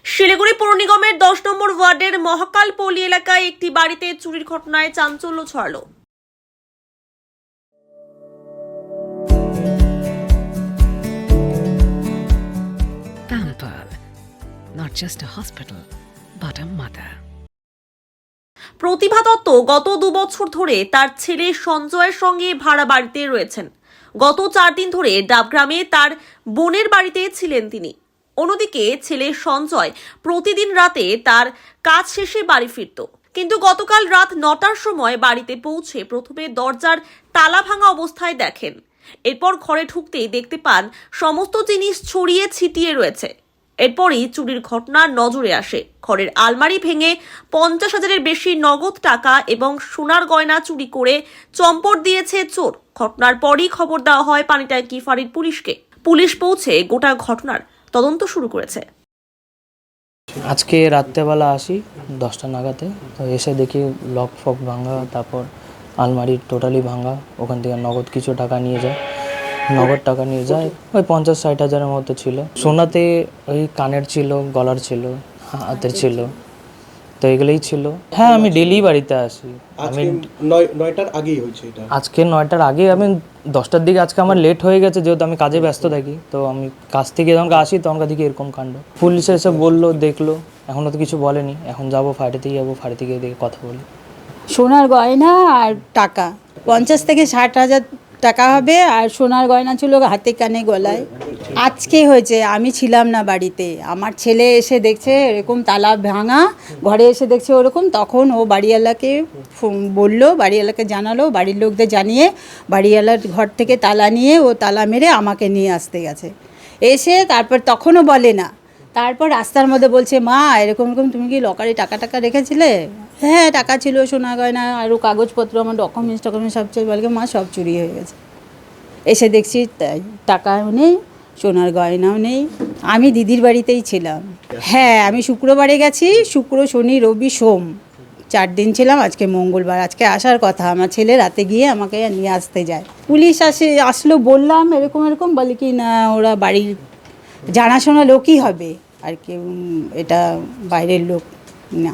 শিলিগুড়ি পৌর নিগমের 10 নম্বর ওয়ার্ডের মহাকালপল্লী এলাকায় একটি বাড়িতে চুরির ঘটনায় চাঞ্চল্য ছড়ালো। Pamper, not just a hospital, but a mother. প্রতিভা দত্ত গত 2 বছর ধরে তার ছেলে সঞ্জয়ের সঙ্গে ভাড়া বাড়িতে রয়েছেন। গত 4 দিন ধরে ডাবগ্রামে তার বোনের বাড়িতে ছিলেন তিনি। অন্যদিকে ছেলে সঞ্জয় প্রতিদিন রাতে তার কাজ শেষে বাড়ি ফিরত, কিন্তু গতকাল রাত 9টার সময় বাড়িতে পৌঁছে প্রথমে দরজার তালা ভাঙা অবস্থায় দেখেন। এরপর ঘরে ঢুকতেই দেখতে পান সমস্ত জিনিস ছড়িয়ে ছিটিয়ে রয়েছে। এরপরই চুরির ঘটনা নজরে আসে। ঘরের আলমারি ভেঙে 50,000-এর বেশি নগদ টাকা এবং সোনার গয়না চুরি করে চম্পট দিয়েছে চোর। ঘটনার পরই খবর দেওয়া হয় পানিট্যাঙ্কি ফাঁড়ির পুলিশকে। পুলিশ পৌঁছে গোটা ঘটনার তদন্ত শুরু করেছে। আজকে রাত্রেবেলা আসি 10টা নাগাদে, তো এসে দেখি লক ফক ভাঙা, তারপর আলমারি টোটালি ভাঙা। ওখান থেকে নগদ কিছু টাকা নিয়ে যায়, নগদ টাকা নিয়ে যায় ওই 50-60 হাজারের মতো ছিল। সোনাতে ওই কানের ছিল, গলার ছিল, হাতের ছিল, তো এগুলোই ছিল। হ্যাঁ, আমি ডেলি বাড়িতে আসি। আমি 9টার আগেই হয়েছে এটা। আজকে 9টার আগে, আমি 10টার দিকে আজকে আমার লেট হয়ে গেছে, যেহেতু আমি কাজে ব্যস্ত থাকি। তো আমি কাজ থেকে যখন আসি তখন দেখি এরকম কাণ্ড। পুলিশ এসে বললো, দেখলো, এখনও তো কিছু বলেনি। এখন যাবো ফাঁড়িতে, যাবো ফাঁড়ি থেকে দেখে কথা বলি। সোনার গয়না আর টাকা 50 থেকে 60 হাজার টাকা হবে, আর সোনার গয়না ছিল হাতে কানে গলায়। আজকে হয়েছে, আমি ছিলাম না বাড়িতে। আমার ছেলে এসে দেখছে এরকম তালা ভাঙা, ঘরে এসে দেখছে ওরকম। তখন ও বাড়িওয়ালাকে বললো, বাড়িওয়ালাকে জানালো, বাড়ির লোকদের জানিয়ে বাড়িওয়ালার ঘর থেকে তালা নিয়ে ও তালা মেরে আমাকে নিয়ে আসতে গেছে। এসে তারপর তখনও বলে না, তারপর রাস্তার মধ্যে বলছে, মা এরকম এরকম তুমি কি লকারে টাকা রেখেছিলে? হ্যাঁ, টাকা ছিল, সোনা গয়না আরও কাগজপত্র, আমার ডকুমেন্টস সব চেয়ে বলে, মা সব চুরি হয়ে গেছে। এসে দেখছি টাকাও নেই, সোনার গয়নাও নেই। আমি দিদির বাড়িতেই ছিলাম। হ্যাঁ, আমি শুক্রবারে গেছি, শুক্র শনি রবি সোম 4 দিন ছিলাম। আজকে মঙ্গলবার, আজকে আসার কথা। আমার ছেলে রাতে গিয়ে আমাকে নিয়ে আসতে যায়। পুলিশ আসলো, বললাম এরকম বলে কি না, ওরা বাড়ির জানাশোনা লোকই হবে আর কি, এটা বাইরের লোক না।